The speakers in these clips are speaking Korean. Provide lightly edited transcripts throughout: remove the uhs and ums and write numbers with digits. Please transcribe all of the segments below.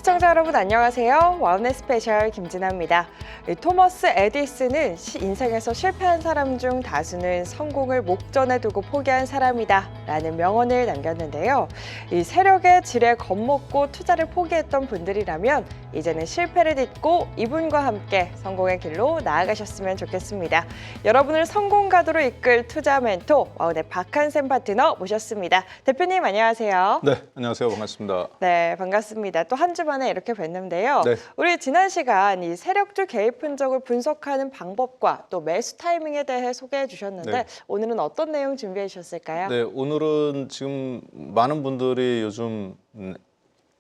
시청자 여러분 안녕하세요. 와우넷 스페셜 김진아입니다. 토머스 에디슨은 인생에서 실패한 사람 중 다수는 성공을 목전에 두고 포기한 사람이다 라는 명언을 남겼는데요. 이 세력의 질에 겁먹고 투자를 포기했던 분들이라면 이제는 실패를 딛고 이분과 함께 성공의 길로 나아가셨으면 좋겠습니다. 여러분을 성공가도로 이끌 투자 멘토 와우넷 박한샘 파트너 모셨습니다. 대표님 안녕하세요. 네, 안녕하세요. 반갑습니다. 네, 반갑습니다. 또 한 주 만에 이렇게 뵀는데요. 네. 우리 지난 시간 이 세력주 개입 흔적을 분석하는 방법과 또 매수 타이밍에 대해 소개해 주셨는데 네. 오늘은 어떤 내용 준비해 주셨을까요? 네, 오늘은 지금 많은 분들이 요즘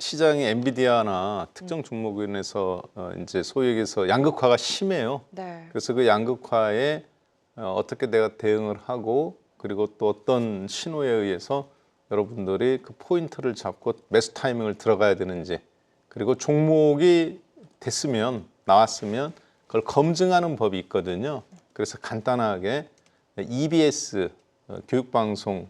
시장이 엔비디아나 특정 종목에 인해서 이제 소위 얘기해서 양극화가 심해요. 네. 그래서 그 양극화에 어떻게 내가 대응을 하고 그리고 또 어떤 신호에 의해서 여러분들이 그 포인트를 잡고 매수 타이밍을 들어가야 되는지 그리고 종목이 됐으면 나왔으면 그걸 검증하는 법이 있거든요. 그래서 간단하게 EBS 교육방송의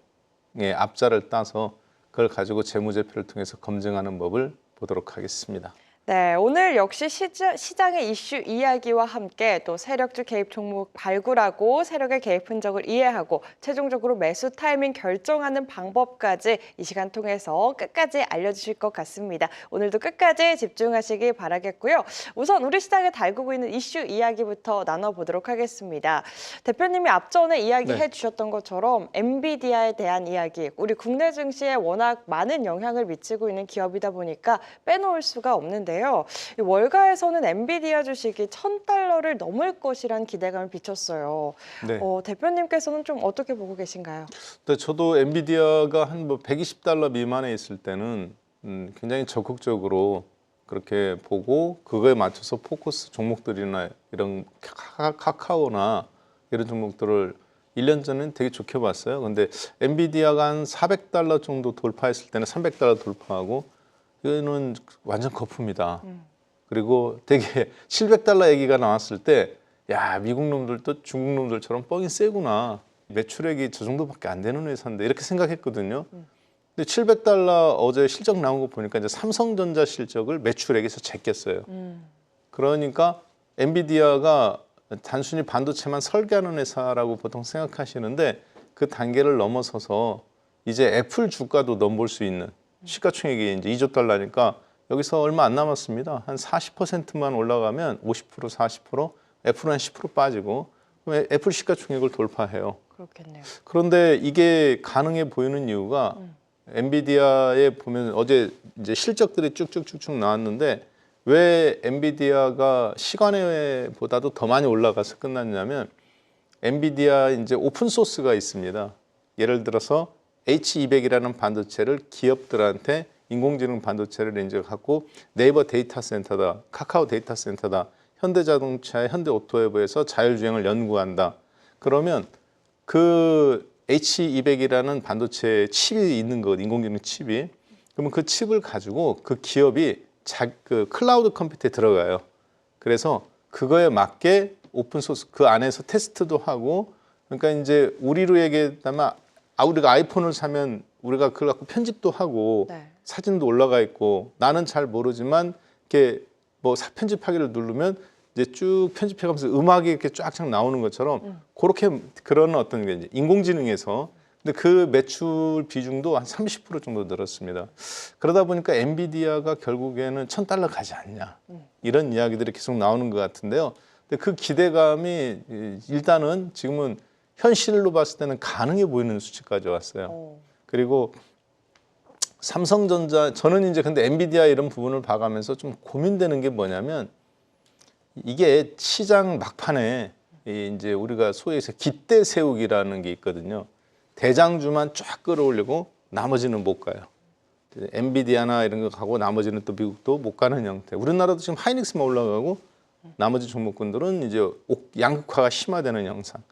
앞자를 따서 그걸 가지고 재무제표를 통해서 검증하는 법을 보도록 하겠습니다. 네, 오늘 역시 시장의 이슈 이야기와 함께 또 세력주 개입 종목 발굴하고 세력의 개입 흔적을 이해하고 최종적으로 매수 타이밍 결정하는 방법까지 이 시간 통해서 끝까지 알려주실 것 같습니다. 오늘도 끝까지 집중하시기 바라겠고요. 우선 우리 시장에 달구고 있는 이슈 이야기부터 나눠보도록 하겠습니다. 대표님이 앞전에 이야기해 주셨던 것처럼 엔비디아에 대한 이야기, 우리 국내 증시에 워낙 많은 영향을 미치고 있는 기업이다 보니까 빼놓을 수가 없는데요. 월가에서는 엔비디아 주식이 $1,000를 넘을 것이란 기대감을 비췄어요. 네. 대표님께서는 좀 어떻게 보고 계신가요? 네, 저도 엔비디아가 한 $120 미만에 있을 때는 굉장히 적극적으로 그렇게 보고 그거에 맞춰서 포커스 종목들이나 이런 카카오나 이런 종목들을 1년 전에는 되게 좋게 봤어요. 근데 엔비디아가 한 $400 정도 돌파했을 때는 $300 돌파하고 이거는 완전 거품이다. 그리고 되게 $700 얘기가 나왔을 때 야, 미국 놈들도 중국 놈들처럼 뻥이 세구나. 매출액이 저 정도밖에 안 되는 회사인데 이렇게 생각했거든요. 근데 $700 어제 실적 나온 거 보니까 이제 삼성전자 실적을 매출액에서 제꼈어요. 그러니까 엔비디아가 단순히 반도체만 설계하는 회사라고 보통 생각하시는데 그 단계를 넘어서서 이제 애플 주가도 넘볼 수 있는 시가총액이 이제 $2조 여기서 얼마 안 남았습니다. 한 40%만 올라가면 50%, 40%, 애플은 한 10% 빠지고 그럼 애플 시가총액을 돌파해요. 그렇겠네요. 그런데 이게 가능해 보이는 이유가 엔비디아에 보면 어제 이제 실적들이 쭉쭉쭉쭉 나왔는데 왜 엔비디아가 시간외보다도 더 많이 올라가서 끝났냐면 엔비디아 이제 오픈 소스가 있습니다. 예를 들어서 H200이라는 반도체를 기업들한테 인공지능 반도체를 이제 갖고 네이버 데이터 센터다, 카카오 데이터 센터다, 현대자동차, 현대오토웨브에서 자율주행을 연구한다. 그러면 그 H200이라는 반도체 칩이 있는 것, 인공지능 칩이. 그러면 그 칩을 가지고 그 기업이 그 클라우드 컴퓨터에 들어가요. 그래서 그거에 맞게 오픈 소스 그 안에서 테스트도 하고 그러니까 이제 우리로 얘기하면 우리가 아이폰을 사면 우리가 그걸 갖고 편집도 하고 사진도 올라가 있고 나는 잘 모르지만 이렇게 뭐 편집하기를 누르면 이제 쭉 편집해가면서 음악이 이렇게 쫙쫙 나오는 것처럼 그렇게 그런 어떤 게 이제 인공지능에서 근데 그 매출 비중도 한 30% 정도 늘었습니다. 그러다 보니까 엔비디아가 결국에는 $1,000 가지 않냐 이런 이야기들이 계속 나오는 것 같은데요. 근데 그 기대감이 일단은 지금은 현실로 봤을 때는 가능해 보이는 수치까지 왔어요. 그리고 삼성전자 저는 이제 근데 엔비디아 이런 부분을 봐가면서 좀 고민되는 게 뭐냐면 이게 시장 막판에 이제 우리가 소위 해서 깃대 세우기라는 게 있거든요. 대장주만 쫙 끌어올리고 나머지는 못 가요. 엔비디아나 이런 거 가고 나머지는 또 미국도 못 가는 형태. 우리나라도 지금 하이닉스만 올라가고 나머지 종목군들은 이제 양극화가 심화되는 형상.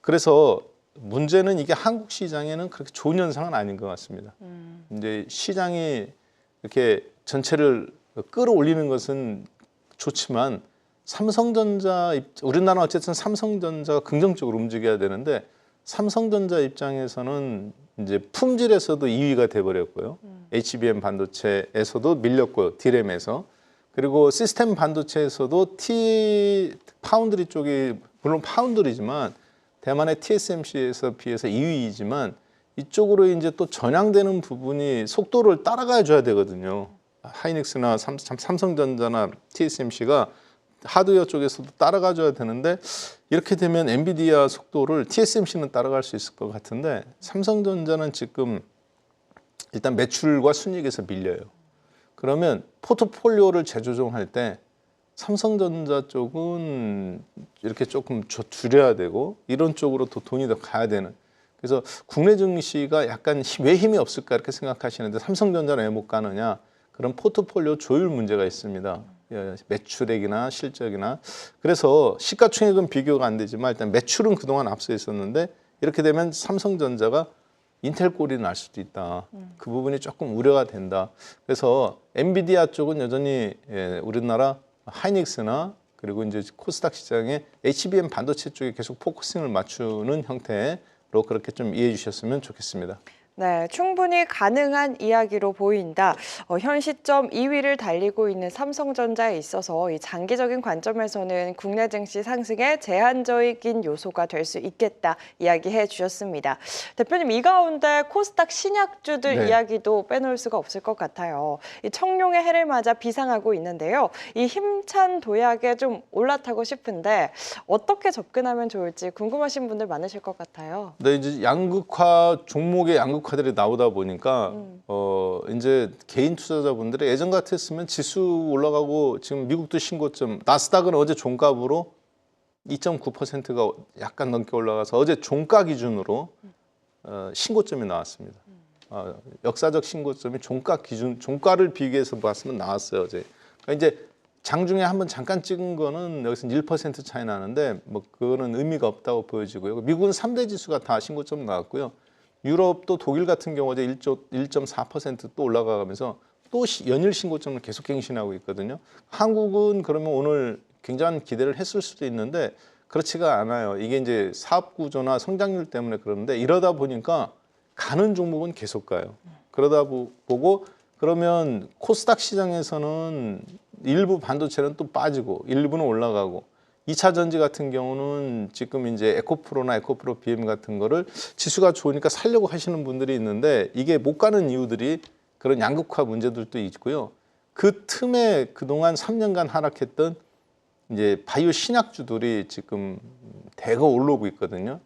그래서 문제는 이게 한국 시장에는 그렇게 좋은 현상은 아닌 것 같습니다. 이제 시장이 이렇게 전체를 끌어올리는 것은 좋지만 삼성전자 우리나라는 어쨌든 삼성전자가 긍정적으로 움직여야 되는데 삼성전자 입장에서는 이제 품질에서도 2위가 돼버렸고요. HBM 반도체에서도 밀렸고요. D램에서. 그리고 시스템 반도체에서도 파운드리 쪽이 물론 파운드리지만 대만의 TSMC에서 비해서 2위이지만 이쪽으로 이제 또 전향되는 부분이 속도를 따라가 줘야 되거든요. 하이닉스나 삼성전자나 TSMC가 하드웨어 쪽에서도 따라가 줘야 되는데 이렇게 되면 엔비디아 속도를 TSMC는 따라갈 수 있을 것 같은데 삼성전자는 지금 일단 매출과 순이익에서 밀려요. 그러면 포트폴리오를 재조정할 때 삼성전자 쪽은 이렇게 조금 줄여야 되고 이런 쪽으로 더 돈이 더 가야 되는. 그래서 국내 증시가 약간 왜 힘이 없을까 이렇게 생각하시는데 삼성전자는 왜 못 가느냐. 그런 포트폴리오 조율 문제가 있습니다. 매출액이나 실적이나. 그래서 시가총액은 비교가 안 되지만 일단 매출은 그동안 앞서 있었는데 이렇게 되면 삼성전자가 인텔 꼴이 날 수도 있다. 그 부분이 조금 우려가 된다. 그래서 엔비디아 쪽은 여전히 우리나라 하이닉스나 그리고 이제 코스닥 시장에 HBM 반도체 쪽에 계속 포커싱을 맞추는 형태로 그렇게 좀 이해해 주셨으면 좋겠습니다. 네, 충분히 가능한 이야기로 보인다. 현 시점 2위를 달리고 있는 삼성전자에 있어서 이 장기적인 관점에서는 국내 증시 상승에 제한적인 요소가 될 수 있겠다 이야기해 주셨습니다. 대표님, 이 가운데 코스닥 신약주들 네. 이야기도 빼놓을 수가 없을 것 같아요. 이 청룡의 해를 맞아 비상하고 있는데요. 이 힘찬 도약에 좀 올라타고 싶은데 어떻게 접근하면 좋을지 궁금하신 분들 많으실 것 같아요. 근데 이제 종목의 양극화들이 나오다 보니까 이제 개인 투자자분들이 예전 같았으면 지수 올라가고 지금 미국도 신고점, 나스닥은 어제 종가부로 2.9%가 약간 넘게 올라가서 어제 종가 기준으로 신고점이 나왔습니다. 역사적 신고점이 종가를 비교해서 봤으면 나왔어요 어제. 그러니까 이제 장중에 한번 잠깐 찍은 거는 여기서 1% 차이 나는데 뭐 그거는 의미가 없다고 보여지고요. 미국은 3대 지수가 다 신고점 나왔고요. 유럽도 독일 같은 경우 어제 1.4% 또 올라가면서 또 연일 신고점을 계속 갱신하고 있거든요. 한국은 그러면 오늘 굉장한 기대를 했을 수도 있는데 그렇지가 않아요. 이게 이제 사업 구조나 성장률 때문에 그러는데 이러다 보니까 가는 종목은 계속 가요. 그러다 보고 그러면 코스닥 시장에서는 일부 반도체는 또 빠지고 일부는 올라가고 2차 전지 같은 경우는 지금 이제 에코프로나 에코프로 BM 같은 거를 지수가 좋으니까 살려고 하시는 분들이 있는데 이게 못 가는 이유들이 그런 양극화 문제들도 있고요. 그 틈에 그동안 3년간 하락했던 이제 바이오 신약주들이 지금 대거 올라오고 있거든요.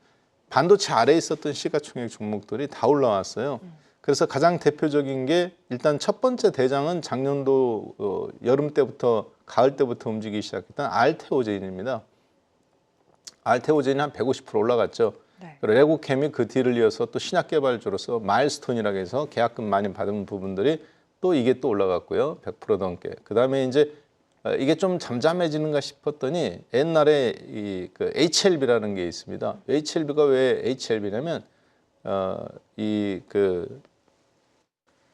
반도체 아래에 있었던 시가총액 종목들이 다 올라왔어요. 그래서 가장 대표적인 게 일단 첫 번째 대장은 작년도 여름 때부터 가을 때부터 움직이기 시작했던 알테오제인입니다. 알테오제인이 한 150% 올라갔죠. 네. 그리고 레고캠이 그 뒤를 이어서 또 신약 개발주로서 마일스톤이라고 해서 계약금 많이 받은 부분들이 또 이게 또 올라갔고요. 100% 넘게. 그다음에 이제 이게 좀 잠잠해지는가 싶었더니 옛날에 그 HLB라는 게 있습니다. HLB가 왜 HLB냐면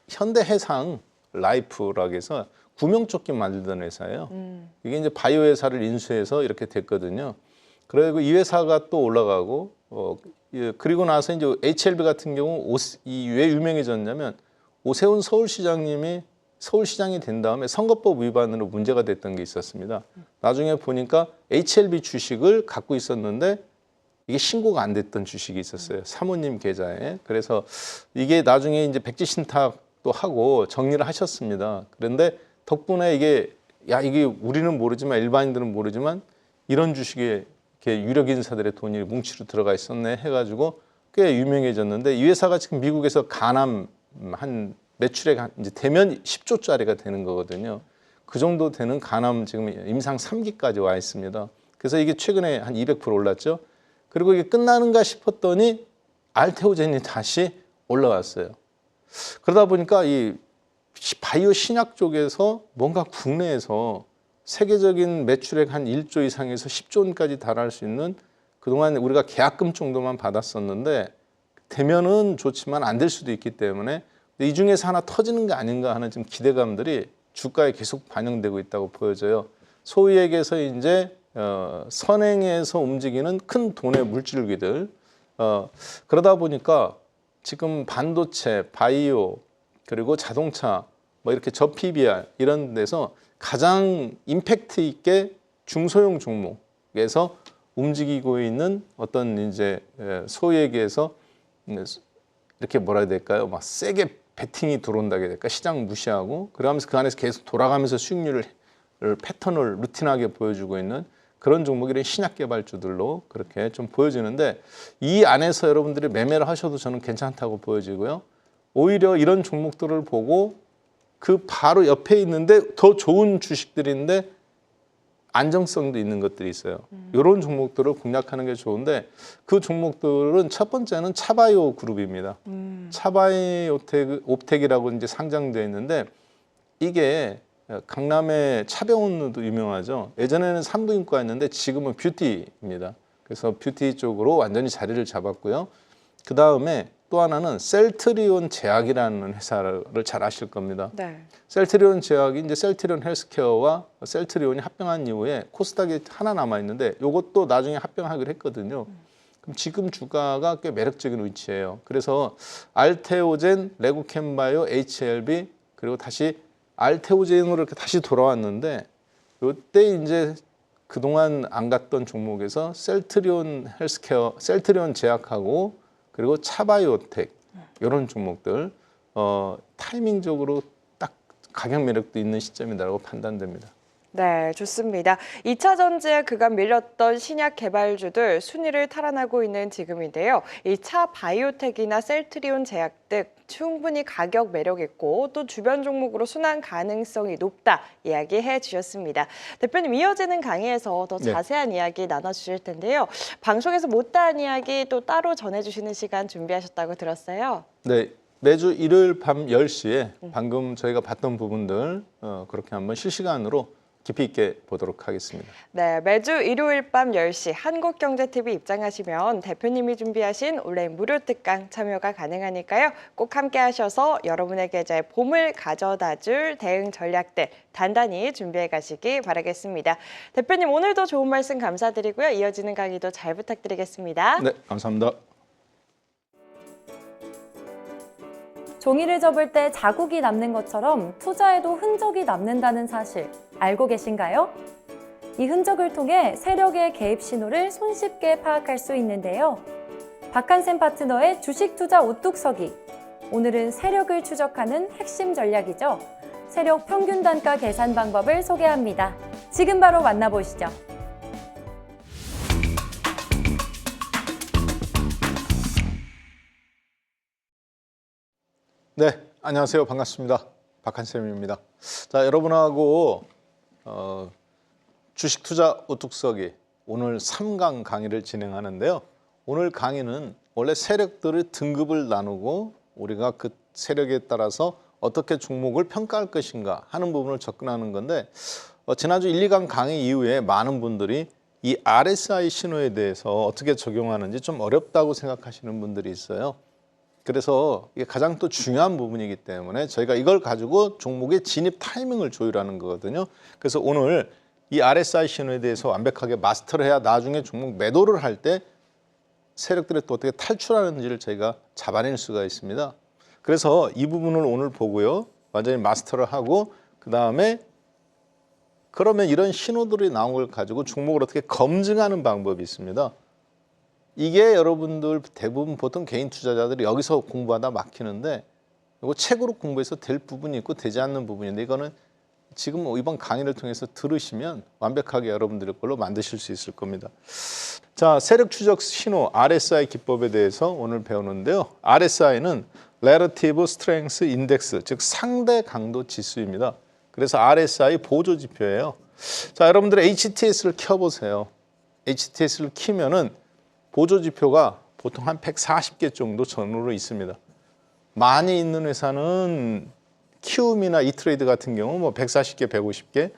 현대해상 라이프라고 해서 구명조끼 만들던 회사예요. 이게 이제 바이오 회사를 인수해서 이렇게 됐거든요. 그리고 이 회사가 또 올라가고 그리고 나서 이제 HLB 같은 경우 왜 유명해졌냐면 오세훈 서울시장님이 서울시장이 된 다음에 선거법 위반으로 문제가 됐던 게 있었습니다. 나중에 보니까 HLB 주식을 갖고 있었는데 이게 신고가 안 됐던 주식이 있었어요. 사모님 계좌에. 그래서 이게 나중에 이제 백지 신탁도 하고 정리를 하셨습니다. 그런데 덕분에 이게 우리는 모르지만 일반인들은 모르지만 이런 주식에 이렇게 유력 인사들의 돈이 뭉치로 들어가 있었네 해가지고 꽤 유명해졌는데 이 회사가 지금 미국에서 가남 한 매출액 이제 대면 10조짜리가 되는 거거든요. 그 정도 되는 가남 지금 임상 3기까지 와 있습니다. 그래서 이게 최근에 한 200% 올랐죠. 그리고 이게 끝나는가 싶었더니 알테오젠이 다시 올라왔어요. 그러다 보니까 이 바이오 신약 쪽에서 뭔가 국내에서 세계적인 매출액 한 1조 이상에서 10조 원까지 달할 수 있는 그동안 우리가 계약금 정도만 받았었는데 되면은 좋지만 안 될 수도 있기 때문에 이 중에서 하나 터지는 게 아닌가 하는 좀 기대감들이 주가에 계속 반영되고 있다고 보여져요. 소위 얘기해서 이제 선행에서 움직이는 큰 돈의 물줄기들. 그러다 보니까 지금 반도체, 바이오, 그리고 자동차, 뭐 이렇게 저PBR 이런 데서 가장 임팩트 있게 중소형 종목에서 움직이고 있는 어떤 이제 소위 얘기해서 이렇게 뭐라 해야 될까요? 막 세게 베팅이 들어온다고 해야 될까? 시장 무시하고 그러면서 그 안에서 계속 돌아가면서 수익률을 패턴을 루틴하게 보여주고 있는 그런 종목이 신약 개발주들로 그렇게 좀 보여지는데 이 안에서 여러분들이 매매를 하셔도 저는 괜찮다고 보여지고요. 오히려 이런 종목들을 보고 그 바로 옆에 있는데 더 좋은 주식들인데 안정성도 있는 것들이 있어요. 이런 종목들을 공략하는 게 좋은데 그 종목들은 첫 번째는 차바이오 그룹입니다. 차바이오 옵텍이라고 이제 상장되어 있는데 이게 강남의 차병원도 유명하죠. 예전에는 산부인과였는데 지금은 뷰티입니다. 그래서 뷰티 쪽으로 완전히 자리를 잡았고요. 그 다음에 또 하나는 셀트리온 제약이라는 회사를 잘 아실 겁니다. 네. 셀트리온 제약이 이제 셀트리온 헬스케어와 셀트리온이 합병한 이후에 코스닥이 하나 남아 있는데 이것도 나중에 합병하기로 했거든요. 그럼 지금 주가가 꽤 매력적인 위치예요. 그래서 알테오젠, 레고캠바이오, HLB 그리고 다시 알테오젠으로 이렇게 다시 돌아왔는데 이때 이제 그동안 안 갔던 종목에서 셀트리온 헬스케어, 셀트리온 제약하고 그리고 차바이오텍 이런 종목들 타이밍적으로 딱 가격 매력도 있는 시점이라고 판단됩니다. 네, 좋습니다. 2차 전지에 그간 밀렸던 신약 개발주들 순위를 탈환하고 있는 지금인데요. 이 차 바이오텍이나 셀트리온 제약 등 충분히 가격 매력 있고 또 주변 종목으로 순환 가능성이 높다 이야기해 주셨습니다. 대표님 이어지는 강의에서 더 자세한 이야기 나눠주실 텐데요. 방송에서 못다한 이야기 또 따로 전해주시는 시간 준비하셨다고 들었어요. 네. 매주 일요일 밤 10시에 방금 저희가 봤던 부분들 그렇게 한번 실시간으로 깊이 있게 보도록 하겠습니다. 네, 매주 일요일 밤 10시 한국경제TV 입장하시면 대표님이 준비하신 온라인 무료 특강 참여가 가능하니까요. 꼭 함께 하셔서 여러분의 계좌에 봄을 가져다줄 대응 전략들 단단히 준비해 가시기 바라겠습니다. 대표님 오늘도 좋은 말씀 감사드리고요. 이어지는 강의도 잘 부탁드리겠습니다. 네, 감사합니다. 종이를 접을 때 자국이 남는 것처럼 투자에도 흔적이 남는다는 사실 알고 계신가요? 이 흔적을 통해 세력의 개입 신호를 손쉽게 파악할 수 있는데요. 박한샘 파트너의 주식 투자 오뚝서기. 오늘은 세력을 추적하는 핵심 전략이죠. 세력 평균 단가 계산 방법을 소개합니다. 지금 바로 만나보시죠. 네, 안녕하세요. 반갑습니다. 박한쌤입니다. 자, 여러분하고 주식 투자 오뚝서기 오늘 3강 강의를 진행하는데요. 오늘 강의는 원래 세력들의 등급을 나누고 우리가 그 세력에 따라서 어떻게 종목을 평가할 것인가 하는 부분을 접근하는 건데 지난주 1, 2강 강의 이후에 많은 분들이 이 RSI 신호에 대해서 어떻게 적용하는지 좀 어렵다고 생각하시는 분들이 있어요. 그래서 이게 가장 또 중요한 부분이기 때문에 저희가 이걸 가지고 종목의 진입 타이밍을 조율하는 거거든요. 그래서 오늘 이 RSI 신호에 대해서 완벽하게 마스터를 해야 나중에 종목 매도를 할 때 세력들이 또 어떻게 탈출하는지를 저희가 잡아낼 수가 있습니다. 그래서 이 부분을 오늘 보고요. 완전히 마스터를 하고 그 다음에 그러면 이런 신호들이 나온 걸 가지고 종목을 어떻게 검증하는 방법이 있습니다. 이게 여러분들 대부분 보통 개인 투자자들이 여기서 공부하다 막히는데 이거 책으로 공부해서 될 부분이 있고 되지 않는 부분인데 이거는 지금 이번 강의를 통해서 들으시면 완벽하게 여러분들의 걸로 만드실 수 있을 겁니다. 자, 세력 추적 신호 RSI 기법에 대해서 오늘 배우는데요. RSI는 Relative Strength Index, 즉 상대 강도 지수입니다. 그래서 RSI 보조 지표예요. 자, 여러분들 HTS를 켜보세요. HTS를 키면은 보조 지표가 보통 한 140개 정도 전후로 있습니다. 많이 있는 회사는 키움이나 이트레이드 같은 경우 뭐 140개, 150개,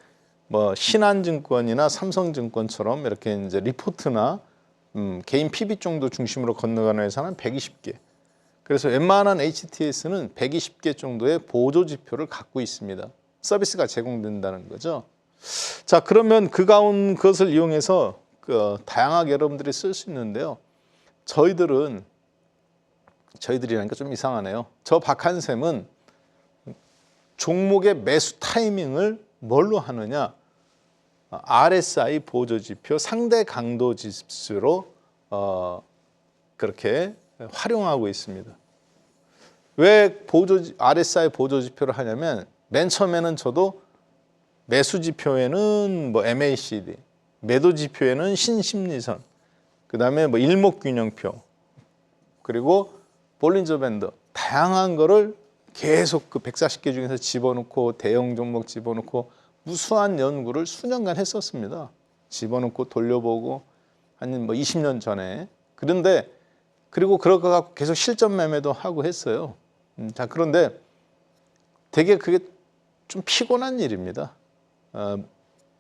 뭐 신한증권이나 삼성증권처럼 이렇게 이제 리포트나 개인 PB 정도 중심으로 건너가는 회사는 120개. 그래서 웬만한 HTS는 120개 정도의 보조 지표를 갖고 있습니다. 서비스가 제공된다는 거죠. 자, 그러면 그것을 이용해서 다양하게 여러분들이 쓸 수 있는데요. 저희들은 저희들이라니까 좀 이상하네요. 저 박한샘은 종목의 매수 타이밍을 뭘로 하느냐? RSI 보조지표 상대 강도 지수로 그렇게 활용하고 있습니다. 왜 RSI 보조지표를 하냐면 맨 처음에는 저도 매수 지표에는 뭐 MACD, 매도 지표에는 신심리선, 그 다음에 뭐 일목균형표, 그리고 볼린저 밴드 다양한 거를 계속 그 140개 중에서 집어넣고 대형 종목 집어넣고 무수한 연구를 수년간 했었습니다. 집어넣고 돌려보고 한 뭐 20년 전에. 그런데 그리고 그럴 거 갖고 계속 실전 매매도 하고 했어요. 자, 그런데 되게 그게 좀 피곤한 일입니다.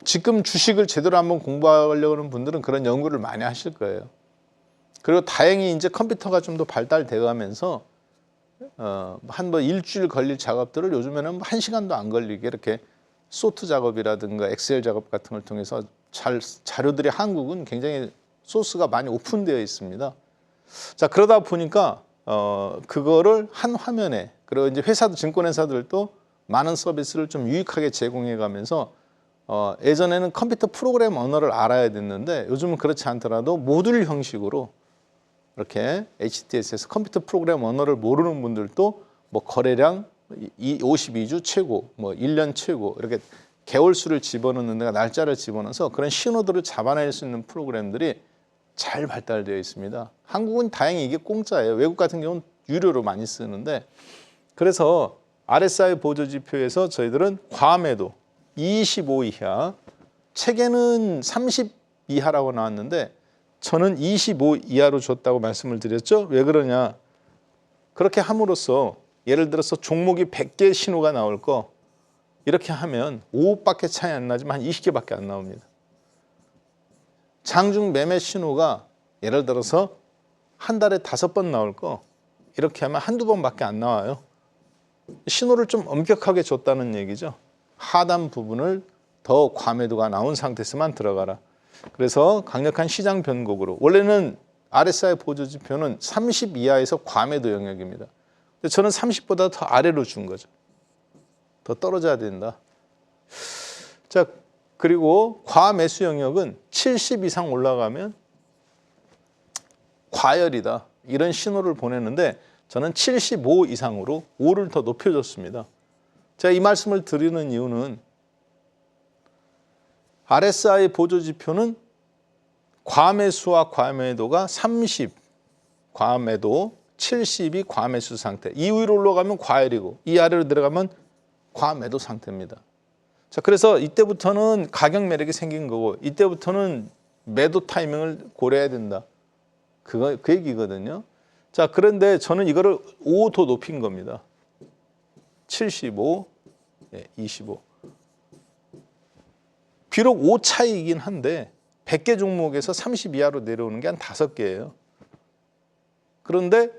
지금 주식을 제대로 한번 공부하려고 하는 분들은 그런 연구를 많이 하실 거예요. 그리고 다행히 이제 컴퓨터가 좀 더 발달돼 가면서 한 뭐 일주일 걸릴 작업들을 요즘에는 1시간도 안 걸리게 이렇게 소트 작업이라든가 엑셀 작업 같은 걸 통해서 자료들이 한국은 굉장히 소스가 많이 오픈되어 있습니다. 자, 그러다 보니까 그거를 한 화면에, 그리고 이제 증권회사들도 많은 서비스를 좀 유익하게 제공해 가면서 예전에는 컴퓨터 프로그램 언어를 알아야 됐는데 요즘은 그렇지 않더라도 모듈 형식으로 이렇게 HTS에서 컴퓨터 프로그램 언어를 모르는 분들도 뭐 거래량 52주 최고, 뭐 1년 최고 이렇게 개월수를 집어넣는 데가 날짜를 집어넣어서 그런 신호들을 잡아낼 수 있는 프로그램들이 잘 발달되어 있습니다. 한국은 다행히 이게 공짜예요. 외국 같은 경우는 유료로 많이 쓰는데, 그래서 RSI 보조지표에서 저희들은 과매도 25 이하, 책에는 30 이하라고 나왔는데 저는 25 이하로 줬다고 말씀을 드렸죠. 왜 그러냐? 그렇게 함으로써 예를 들어서 종목이 100개 신호가 나올 거 이렇게 하면 5밖에 차이 안 나지만 한 20개밖에 안 나옵니다. 장중 매매 신호가 예를 들어서 한 달에 5번 나올 거 이렇게 하면 한두 번밖에 안 나와요. 신호를 좀 엄격하게 줬다는 얘기죠. 하단 부분을 더 과매도가 나온 상태에서만 들어가라. 그래서 강력한 시장 변곡으로, 원래는 RSI 보조지표는 30 이하에서 과매도 영역입니다. 근데 저는 30보다 더 아래로 준 거죠. 더 떨어져야 된다. 자, 그리고 과매수 영역은 70 이상 올라가면 과열이다, 이런 신호를 보내는데 저는 75 이상으로 5를 더 높여줬습니다. 제가 이 말씀을 드리는 이유는 RSI 보조지표는 과매수와 과매도가 30 과매도, 70이 과매수 상태, 이 위로 올라가면 과열이고 이 아래로 내려가면 과매도 상태입니다. 자, 그래서 이때부터는 가격 매력이 생긴 거고 이때부터는 매도 타이밍을 고려해야 된다. 그 얘기거든요. 자, 그런데 저는 이거를 5 더 높인 겁니다. 75, 25. 비록 5 차이이긴 한데 100개 종목에서 30 이하로 내려오는 게 한 5개예요. 그런데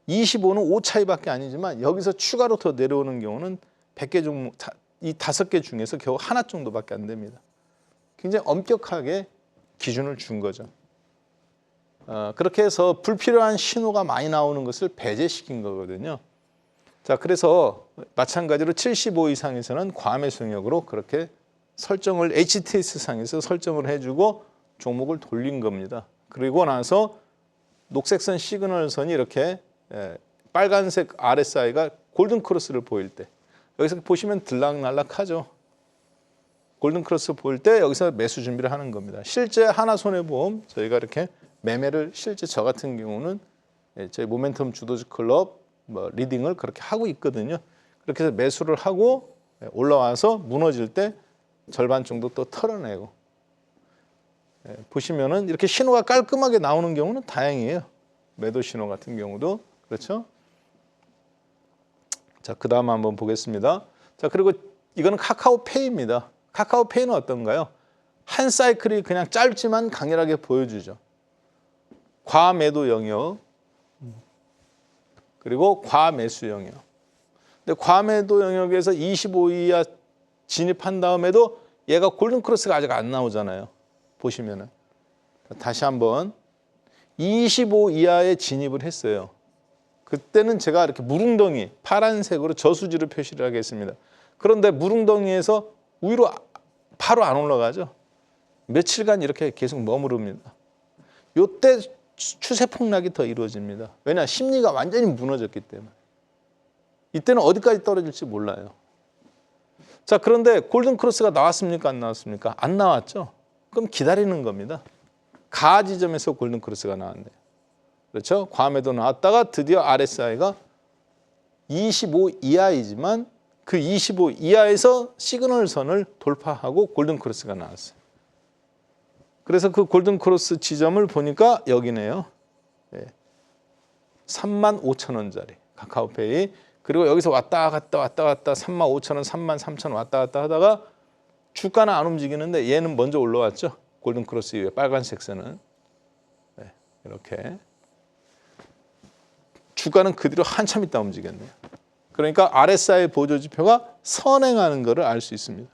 25는 5 차이밖에 아니지만 여기서 추가로 더 내려오는 경우는 100개 종목, 이 5개 중에서 겨우 하나 정도밖에 안 됩니다. 굉장히 엄격하게 기준을 준 거죠. 그렇게 해서 불필요한 신호가 많이 나오는 것을 배제시킨 거거든요. 자, 그래서 마찬가지로 75 이상에서는 과매수 영역으로 그렇게 설정을 HTS 상에서 설정을 해주고 종목을 돌린 겁니다. 그리고 나서 녹색선 시그널선이 이렇게 빨간색 RSI가 골든 크로스를 보일 때, 여기서 보시면 들락날락하죠. 골든 크로스 보일 때 여기서 매수 준비를 하는 겁니다. 실제 하나손해보험 저희가 이렇게 매매를 실제 저 같은 경우는 저희 모멘텀 주도주 클럽 뭐 리딩을 그렇게 하고 있거든요. 그렇게 해서 매수를 하고 올라와서 무너질 때 절반 정도 또 털어내고, 보시면은 이렇게 신호가 깔끔하게 나오는 경우는 다행이에요. 매도 신호 같은 경우도 그렇죠. 자, 그 다음 한번 보겠습니다. 자, 그리고 이거는 카카오페이입니다. 카카오페이는 어떤가요? 한 사이클이 그냥 짧지만 강렬하게 보여주죠. 과매도 영역, 그리고 과매수 영역. 근데 과매도 영역에서 25 이하 진입한 다음에도 얘가 골든 크로스가 아직 안 나오잖아요. 보시면은 다시 한번 25 이하에 진입을 했어요. 그때는 제가 이렇게 물웅덩이 파란색으로 저수지를 표시를 하겠습니다. 그런데 물웅덩이에서 위로 바로 안 올라가죠. 며칠간 이렇게 계속 머무릅니다. 이때 추세 폭락이 더 이루어집니다. 왜냐? 심리가 완전히 무너졌기 때문에. 이때는 어디까지 떨어질지 몰라요. 자, 그런데 골든크로스가 나왔습니까? 안 나왔습니까? 안 나왔죠. 그럼 기다리는 겁니다. 가 지점에서 골든크로스가 나왔네요. 그렇죠? 과매도 나왔다가 드디어 RSI가 25 이하이지만 그 25 이하에서 시그널 선을 돌파하고 골든크로스가 나왔어요. 그래서 그 골든크로스 지점을 보니까 여기네요. 35,000원짜리 카카오페이. 그리고 여기서 왔다 갔다 35,000원, 33,000원 왔다 갔다 하다가 주가는 안 움직이는데 얘는 먼저 올라왔죠. 골든크로스 이후에 빨간색 선은. 이렇게. 주가는 그 뒤로 한참 있다 움직였네요. 그러니까 RSI 보조지표가 선행하는 것을 알 수 있습니다.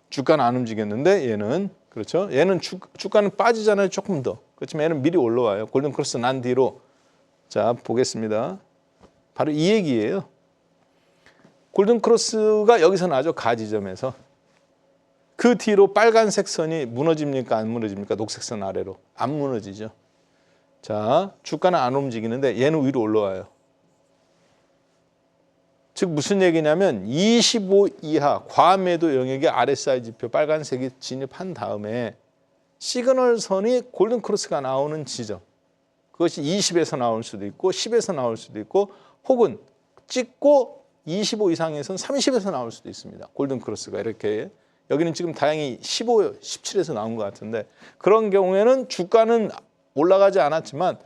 주가는 안 움직였는데 얘는 그렇죠. 얘는 주가는 빠지잖아요. 조금 더. 그렇지만 얘는 미리 올라와요. 골든크로스 난 뒤로. 자, 보겠습니다. 바로 이 얘기예요. 골든크로스가 여기서 나죠. 가 지점에서. 그 뒤로 빨간색 선이 무너집니까? 안 무너집니까? 녹색 선 아래로. 안 무너지죠. 자, 주가는 안 움직이는데 얘는 위로 올라와요. 즉 무슨 얘기냐면 25 이하 과매도 영역의 RSI 지표 빨간색이 진입한 다음에 시그널 선이 골든크로스가 나오는 지점. 그것이 20에서 나올 수도 있고 10에서 나올 수도 있고 혹은 찍고 25 이상에서는 30에서 나올 수도 있습니다. 골든크로스가 이렇게. 여기는 지금 다행히 15, 17에서 나온 것 같은데 그런 경우에는 주가는 올라가지 않았지만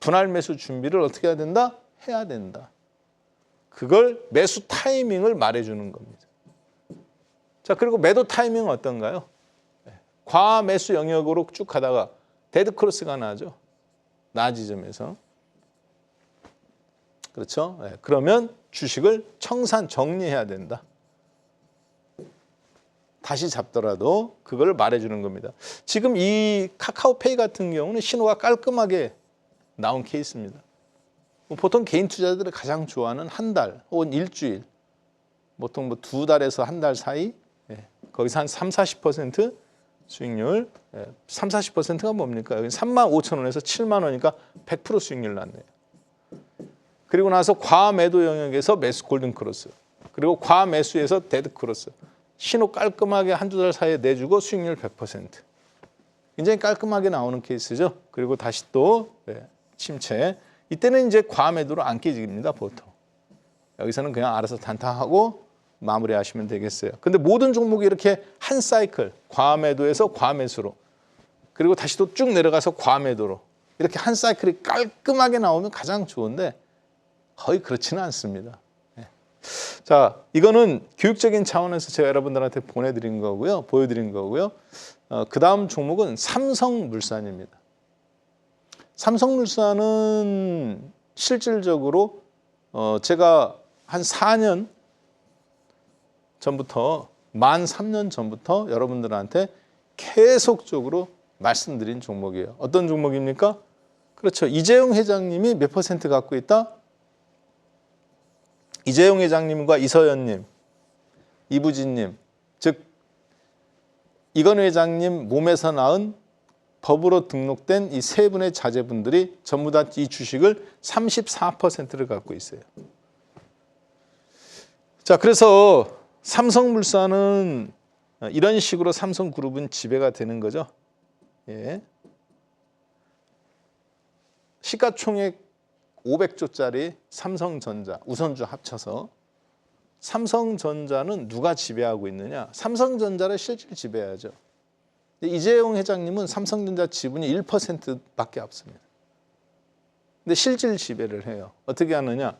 분할 매수 준비를 어떻게 해야 된다? 해야 된다. 그걸 매수 타이밍을 말해주는 겁니다. 자, 그리고 매도 타이밍은 어떤가요? 과매수 영역으로 쭉 가다가 데드크로스가 나죠. 나 지점에서. 그렇죠? 그러면 주식을 청산 정리해야 된다. 다시 잡더라도 그걸 말해주는 겁니다. 지금 이 카카오페이 같은 경우는 신호가 깔끔하게 나온 케이스입니다. 보통 개인 투자자들이 가장 좋아하는 한 달 혹은 일주일, 보통 뭐 두 달에서 한 달 사이, 거기서 한 30-40% 수익률, 30-40%가 뭡니까? 여기 35,000원에서 7만 원이니까 100% 수익률 났네요. 그리고 나서 과매도 영역에서 매수 골든크로스, 그리고 과매수에서 데드크로스, 신호 깔끔하게 한두 달 사이에 내주고 수익률 100%. 굉장히 깔끔하게 나오는 케이스죠. 그리고 다시 또 침체. 이때는 이제 과매도로 안 깨집니다, 보통. 여기서는 그냥 알아서 단타하고 마무리하시면 되겠어요. 근데 모든 종목이 이렇게 한 사이클, 과매도에서 과매수로, 그리고 다시 또 쭉 내려가서 과매도로 이렇게 한 사이클이 깔끔하게 나오면 가장 좋은데 거의 그렇지는 않습니다. 자, 이거는 교육적인 차원에서 제가 여러분들한테 보내드린 거고요, 보여드린 거고요. 그 다음 종목은 삼성물산입니다. 삼성물산은 실질적으로 제가 한 4년 전부터, 만 3년 전부터 여러분들한테 계속적으로 말씀드린 종목이에요. 어떤 종목입니까? 그렇죠. 이재용 회장님이 몇 퍼센트 갖고 있다? 이재용 회장님과 이서연님, 이부진님, 즉 이건희 회장님 몸에서 낳은 법으로 등록된 이 세 분의 자제분들이 전부 다 이 주식을 34%를 갖고 있어요. 자, 그래서 삼성물산은 이런 식으로 삼성그룹은 지배가 되는 거죠. 시가총액 500조짜리 삼성전자, 우선주 합쳐서 삼성전자는 누가 지배하고 있느냐? 삼성전자를 실질 지배하죠. 이재용 회장님은 삼성전자 지분이 1%밖에 없습니다. 근데 실질 지배를 해요. 어떻게 하느냐?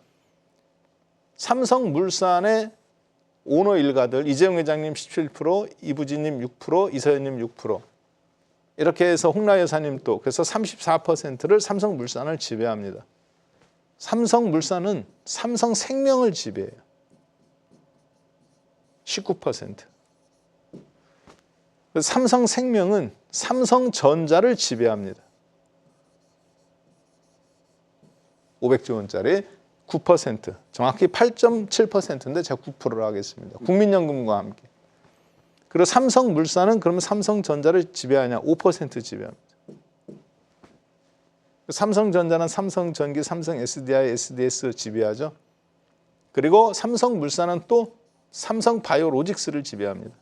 삼성물산의 오너 일가들, 이재용 회장님 17%, 이부진님 6%, 이서연님 6%. 이렇게 해서 홍라 여사님 또, 그래서 34%를 삼성물산을 지배합니다. 삼성물산은 삼성생명을 지배해요. 19%. 삼성생명은 삼성전자를 지배합니다. 500조 원짜리. 9%, 정확히 8.7%인데 제가 9%로 하겠습니다. 국민연금과 함께. 그리고 삼성물산은 그러면 삼성전자를 지배하냐? 5% 지배합니다. 삼성전자는 삼성전기, 삼성 SDI, SDS 지배하죠. 그리고 삼성물산은 또 삼성바이오로직스를 지배합니다.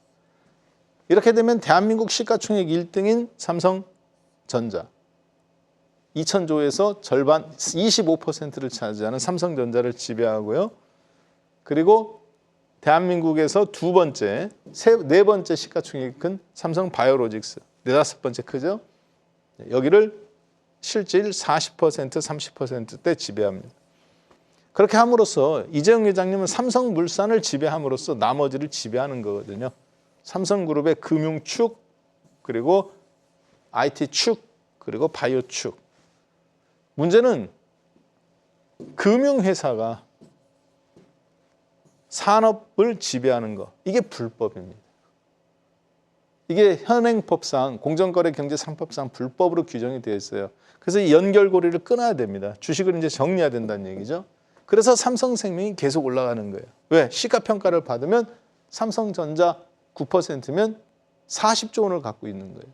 이렇게 되면 대한민국 시가총액 1등인 삼성전자 2,000조에서 절반 25%를 차지하는 삼성전자를 지배하고요. 그리고 대한민국에서 두 번째, 네 번째 시가총액이 큰 삼성바이오로직스, 네다섯 번째 크죠. 여기를 실질 40%, 30%대 지배합니다. 그렇게 함으로써 이재용 회장님은 삼성물산을 지배함으로써 나머지를 지배하는 거거든요. 삼성그룹의 금융축, 그리고 IT축, 그리고 바이오축. 문제는 금융회사가 산업을 지배하는 거, 이게 불법입니다. 이게 현행법상 공정거래경제상법상 불법으로 규정이 되어 있어요. 그래서 이 연결고리를 끊어야 됩니다. 주식을 이제 정리해야 된다는 얘기죠. 그래서 삼성생명이 계속 올라가는 거예요. 왜? 시가평가를 받으면 삼성전자 9%면 40조 원을 갖고 있는 거예요.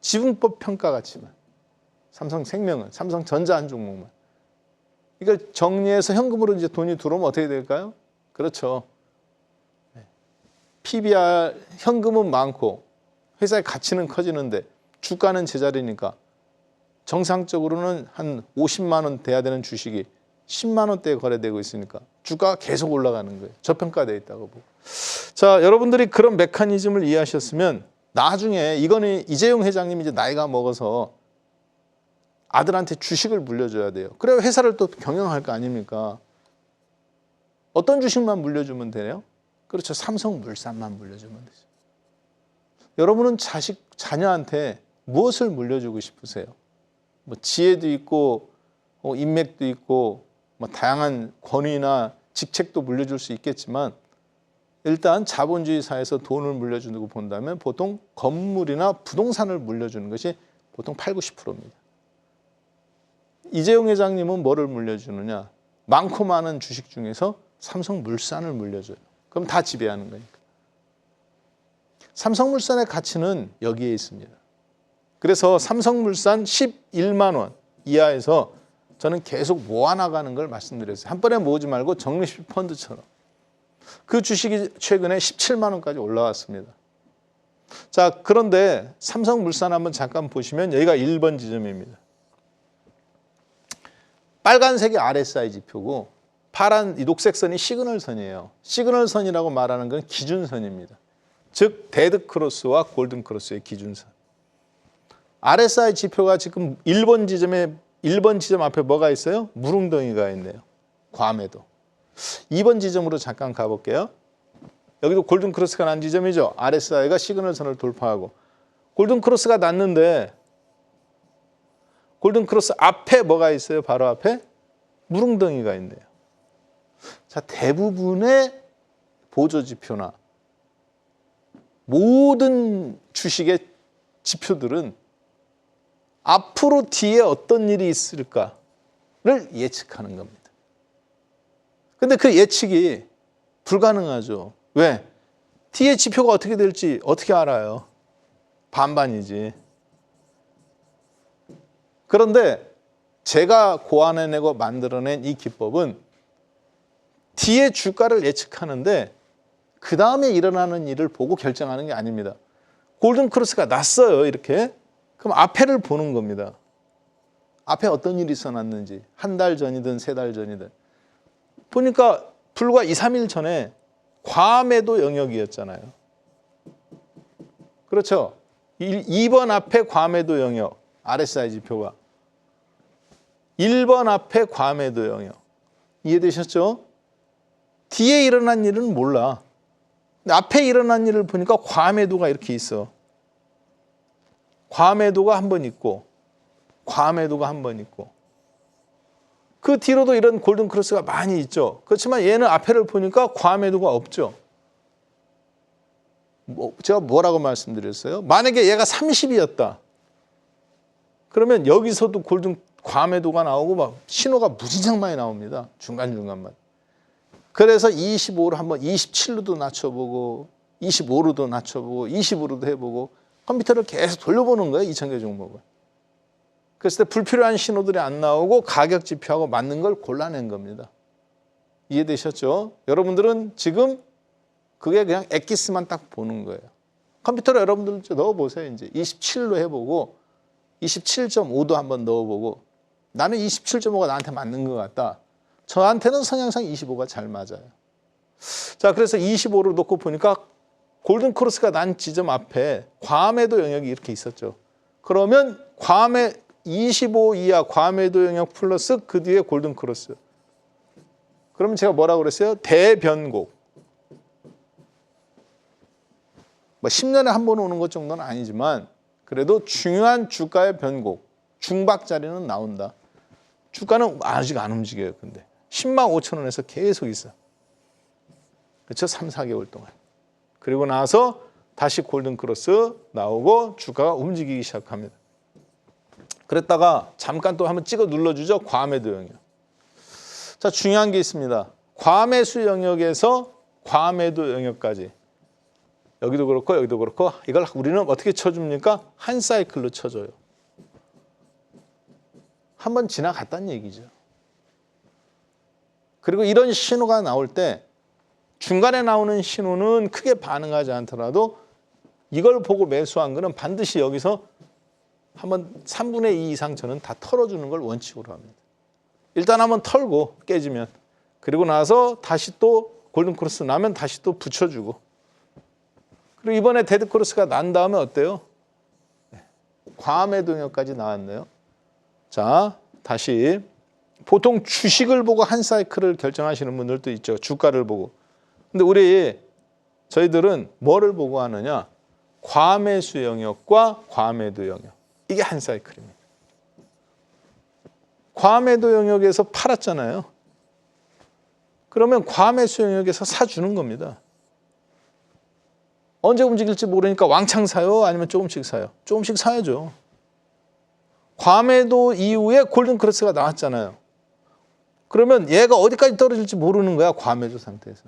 지분법 평가 가치만. 삼성생명은, 삼성전자 한 종목만. 이걸 정리해서 현금으로 이제 돈이 들어오면 어떻게 될까요? 그렇죠. PBR 현금은 많고 회사의 가치는 커지는데 주가는 제자리니까 정상적으로는 한 50만 원 돼야 되는 주식이 10만 원대에 거래되고 있으니까 주가가 계속 올라가는 거예요. 저평가되어 있다고 보고. 자, 여러분들이 그런 메커니즘을 이해하셨으면 나중에 이거는 이재용 회장님이 이제 나이가 먹어서 아들한테 주식을 물려줘야 돼요. 그래야 회사를 또 경영할 거 아닙니까? 어떤 주식만 물려주면 되나요? 그렇죠. 삼성물산만 물려주면 되죠. 여러분은 자녀한테 무엇을 물려주고 싶으세요? 뭐 지혜도 있고 인맥도 있고 뭐 다양한 권위나 직책도 물려줄 수 있겠지만 일단 자본주의 사회에서 돈을 물려주고 본다면 보통 건물이나 부동산을 물려주는 것이 보통 8, 90%입니다. 이재용 회장님은 뭐를 물려주느냐? 많고 많은 주식 중에서 삼성물산을 물려줘요. 그럼 다 지배하는 거니까. 삼성물산의 가치는 여기에 있습니다. 그래서 삼성물산 11만 원 이하에서 저는 계속 모아나가는 걸 말씀드렸어요. 한 번에 모으지 말고 적립식 펀드처럼. 그 주식이 최근에 17만 원까지 올라왔습니다. 자, 그런데 삼성물산 한번 잠깐 보시면 여기가 1번 지점입니다. 빨간색이 RSI 지표고 파란 이 녹색 선이 시그널 선이에요. 시그널 선이라고 말하는 건 기준선입니다. 즉 데드 크로스와 골든 크로스의 기준선. RSI 지표가 지금 1번 지점 앞에 뭐가 있어요? 물웅덩이가 있네요. 과매도. 2번 지점으로 잠깐 가볼게요. 여기도 골든 크로스가 난 지점이죠. RSI가 시그널 선을 돌파하고 골든 크로스가 났는데 골든 크로스 앞에 뭐가 있어요? 바로 앞에 물웅덩이가 있네요. 자, 대부분의 보조 지표나 모든 주식의 지표들은 앞으로 뒤에 어떤 일이 있을까를 예측하는 겁니다. 근데 그 예측이 불가능하죠. 왜? 뒤에 지표가 어떻게 될지 어떻게 알아요? 반반이지. 그런데 제가 고안해내고 만들어낸 이 기법은 뒤에 주가를 예측하는데 그 다음에 일어나는 일을 보고 결정하는 게 아닙니다. 골든 크로스가 났어요. 이렇게. 그럼 앞에를 보는 겁니다. 앞에 어떤 일이 있어놨는지. 한 달 전이든 세 달 전이든. 보니까 불과 2, 3일 전에 과매도 영역이었잖아요. 그렇죠. 2번 앞에 과매도 영역. RSI 지표가. 1번 앞에 과매도 영역. 이해되셨죠? 뒤에 일어난 일은 몰라. 근데 앞에 일어난 일을 보니까 과매도가 이렇게 있어. 과매도가 한 번 있고 과매도가 한 번 있고 그 뒤로도 이런 골든 크로스가 많이 있죠. 그렇지만 얘는 앞에를 보니까 과매도가 없죠. 제가 뭐라고 말씀드렸어요? 만약에 얘가 30이었다. 그러면 여기서도 과매도가 나오고 막 신호가 무진장 많이 나옵니다. 중간중간만. 그래서 25로 한번 27로도 낮춰보고 25로도 낮춰보고 20으로도 해보고 컴퓨터를 계속 돌려보는 거예요. 2,000개 종목을. 그랬을 때 불필요한 신호들이 안 나오고 가격 지표하고 맞는 걸 골라낸 겁니다. 이해되셨죠? 여러분들은 지금 그게 그냥 엑기스만 딱 보는 거예요. 컴퓨터로 여러분들 넣어보세요. 이제 27로 해보고 27.5도 한번 넣어보고 나는 27.5가 나한테 맞는 것 같다. 저한테는 성향상 25가 잘 맞아요. 자, 그래서 25로 놓고 보니까 골든 크로스가 난 지점 앞에 과매도 영역이 이렇게 있었죠. 그러면 25 이하 과매도 영역 플러스 그 뒤에 골든 크로스. 그러면 제가 뭐라고 그랬어요? 대변곡. 뭐 10년에 한 번 오는 것 정도는 아니지만 그래도 중요한 주가의 변곡, 중박자리는 나온다. 주가는 아직 안 움직여요. 근데 10만 5천 원에서 계속 있어. 그렇죠? 3, 4개월 동안. 그리고 나서 다시 골든 크로스 나오고 주가가 움직이기 시작합니다. 그랬다가 잠깐 또 한번 찍어 눌러주죠. 과매도 영역. 자, 중요한 게 있습니다. 과매수 영역에서 과매도 영역까지. 여기도 그렇고 여기도 그렇고 이걸 우리는 어떻게 쳐줍니까? 한 사이클로 쳐줘요. 한번 지나갔다는 얘기죠. 그리고 이런 신호가 나올 때 중간에 나오는 신호는 크게 반응하지 않더라도 이걸 보고 매수한 거는 반드시 여기서 한번 3분의 2 이상 저는 다 털어주는 걸 원칙으로 합니다. 일단 한번 털고 깨지면 그리고 나서 다시 또 골든 크로스 나면 다시 또 붙여주고 그리고 이번에 데드 크로스가 난 다음에 어때요? 과매도 영역까지 나왔네요. 자, 다시 보통 주식을 보고 한 사이클을 결정하시는 분들도 있죠. 주가를 보고. 근데 저희들은 뭐를 보고 하느냐? 과매수 영역과 과매도 영역. 이게 한 사이클입니다. 과매도 영역에서 팔았잖아요. 그러면 과매수 영역에서 사주는 겁니다. 언제 움직일지 모르니까 왕창 사요? 아니면 조금씩 사요? 조금씩 사야죠. 과매도 이후에 골든 크로스가 나왔잖아요. 그러면 얘가 어디까지 떨어질지 모르는 거야. 과매도 상태에서.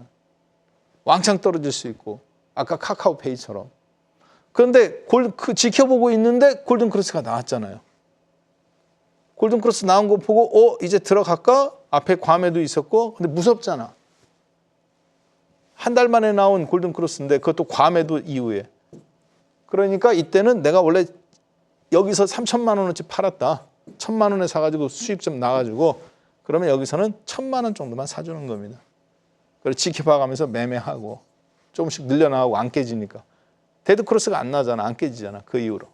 왕창 떨어질 수 있고 아까 카카오페이처럼. 그런데 지켜보고 있는데 골든 크로스가 나왔잖아요. 골든 크로스 나온 거 보고 이제 들어갈까? 앞에 과매도 있었고 근데 무섭잖아. 한 달 만에 나온 골든 크로스인데 그것도 과매도 이후에. 그러니까 이때는 내가 원래 여기서 3천만 원어치 팔았다. 1,000만 원에 사가지고 수익 좀 나가지고 그러면 여기서는 1,000만 원 정도만 사주는 겁니다. 그래서 지켜봐가면서 매매하고 조금씩 늘려나가고 안 깨지니까. 데드 크로스가 안 나잖아. 안 깨지잖아. 그 이후로.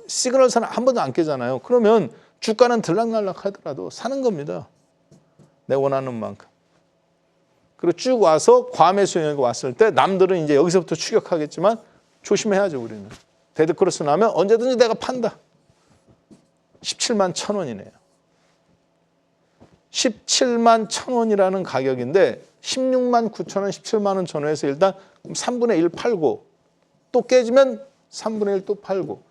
시그널선 한 번도 안 깨잖아요. 그러면 주가는 들락날락 하더라도 사는 겁니다. 내 원하는 만큼. 그리고 쭉 와서 과매수 영역에 왔을 때 남들은 이제 여기서부터 추격하겠지만 조심해야죠. 우리는. 데드 크로스 나면 언제든지 내가 판다. 17만 1,000원이네요. 17만 1,000원이라는 가격인데 16만 9,000원, 17만 원 전후에서 일단 3분의 1 팔고 또 깨지면 3분의 1 또 팔고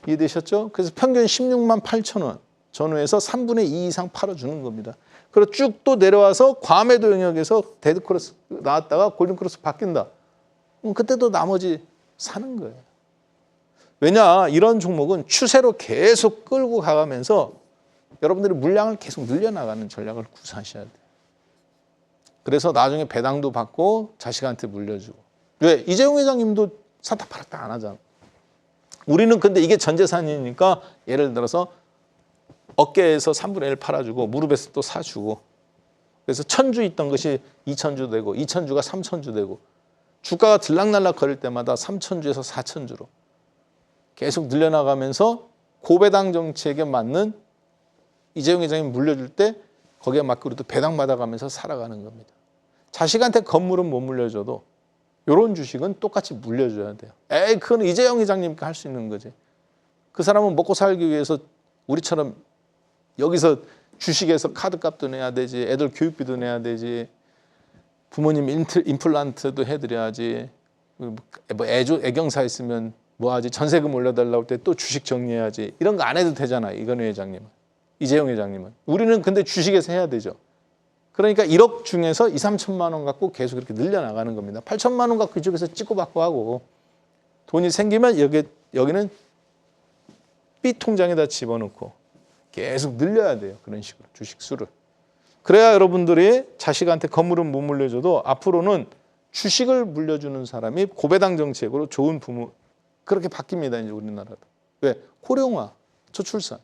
이해되셨죠? 그래서 평균 16만 8,000원 전후에서 3분의 2 이상 팔아주는 겁니다. 그리고 쭉 또 내려와서 과매도 영역에서 데드 크로스 나왔다가 골든 크로스 바뀐다. 그때도 나머지 사는 거예요. 왜냐? 이런 종목은 추세로 계속 끌고 가가면서 여러분들이 물량을 계속 늘려나가는 전략을 구사하셔야 돼요. 그래서 나중에 배당도 받고 자식한테 물려주고. 왜? 이재용 회장님도 사타 팔았다 안 하잖아. 우리는 근데 이게 전 재산이니까 예를 들어서 어깨에서 3분의 1 팔아주고 무릎에서 또 사주고 그래서 1,000주 있던 것이 2,000주 되고 2,000주가 3,000주 되고 주가가 들락날락 거릴 때마다 3,000주에서 4,000주로 계속 늘려나가면서 고배당 정책에 맞는 이재용 회장이 물려줄 때 거기에 맞게 우리도 배당 받아가면서 살아가는 겁니다. 자식한테 건물은 못 물려줘도 이런 주식은 똑같이 물려줘야 돼요. 그건 이재용 회장님께 할 수 있는 거지. 그 사람은 먹고 살기 위해서 우리처럼 여기서 주식에서 카드값도 내야 되지, 애들 교육비도 내야 되지, 부모님 임플란트도 해드려야지, 뭐 애경사 있으면 뭐 하지? 전세금 올려달라고 할 때 또 주식 정리해야지. 이런 거 안 해도 되잖아요. 이건희 회장님은. 이재용 회장님은. 우리는 근데 주식에서 해야 되죠. 그러니까 1억 중에서 2, 3천만 원 갖고 계속 이렇게 늘려나가는 겁니다. 8천만 원 갖고 이쪽에서 찍고 받고 하고 돈이 생기면 여기는 B 통장에다 집어넣고 계속 늘려야 돼요. 그런 식으로 주식 수를. 그래야 여러분들이 자식한테 건물은 못 물려줘도 앞으로는 주식을 물려주는 사람이 고배당 정책으로 좋은 부모 그렇게 바뀝니다. 이제 우리나라도. 왜? 고령화, 저출산.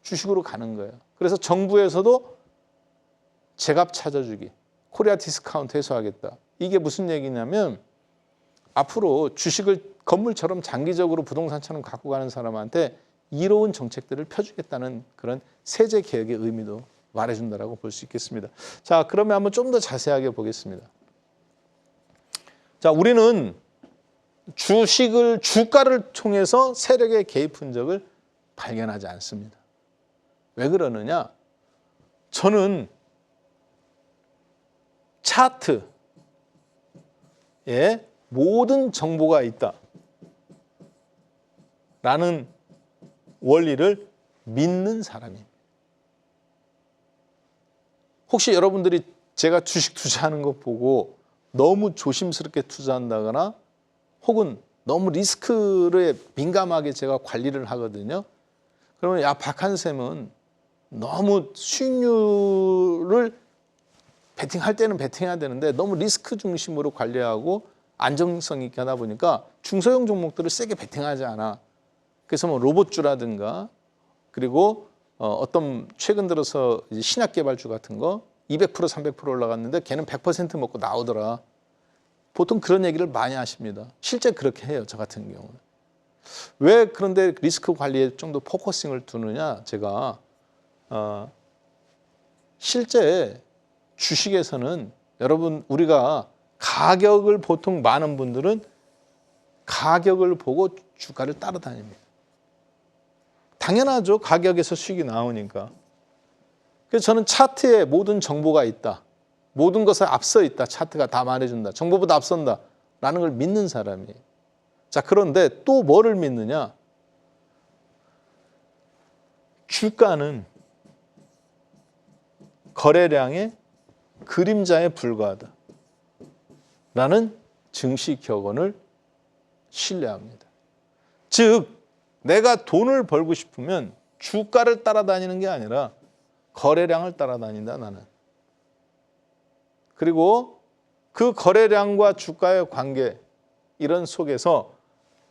주식으로 가는 거예요. 그래서 정부에서도 제값 찾아주기, 코리아 디스카운트 해소하겠다. 이게 무슨 얘기냐면 앞으로 주식을 건물처럼 장기적으로 부동산처럼 갖고 가는 사람한테 이로운 정책들을 펴주겠다는 그런 세제 개혁의 의미도 말해준다라고 볼 수 있겠습니다. 자, 그러면 한번 좀 더 자세하게 보겠습니다. 자, 우리는 주가를 통해서 세력의 개입 흔적을 발견하지 않습니다. 왜 그러느냐? 저는 차트에 모든 정보가 있다라는 원리를 믿는 사람입니다. 혹시 여러분들이 제가 주식 투자하는 거 보고 너무 조심스럽게 투자한다거나 혹은 너무 리스크에 민감하게 제가 관리를 하거든요. 그러면 야, 박한샘은 너무 수익률을 베팅할 때는 베팅해야 되는데 너무 리스크 중심으로 관리하고 안정성 있게 하다 보니까 중소형 종목들을 세게 베팅하지 않아. 그래서 뭐 로봇주라든가 그리고 어떤 최근 들어서 이제 신약 개발주 같은 거 200% 300% 올라갔는데 걔는 100% 먹고 나오더라. 보통 그런 얘기를 많이 하십니다. 실제 그렇게 해요. 저 같은 경우는. 왜 그런데 리스크 관리에 좀 더 포커싱을 두느냐. 제가 실제 주식에서는 여러분 우리가 가격을 보통 많은 분들은 가격을 보고 주가를 따라다닙니다. 당연하죠. 가격에서 수익이 나오니까. 그래서 저는 차트에 모든 정보가 있다. 모든 것에 앞서 있다. 차트가 다 말해준다. 정보보다 앞선다. 라는 걸 믿는 사람이에요. 자, 그런데 또 뭐를 믿느냐? 주가는 거래량의 그림자에 불과하다. 라는 증시 격언을 신뢰합니다. 즉, 내가 돈을 벌고 싶으면 주가를 따라다니는 게 아니라 거래량을 따라다닌다, 나는. 그리고 그 거래량과 주가의 관계, 이런 속에서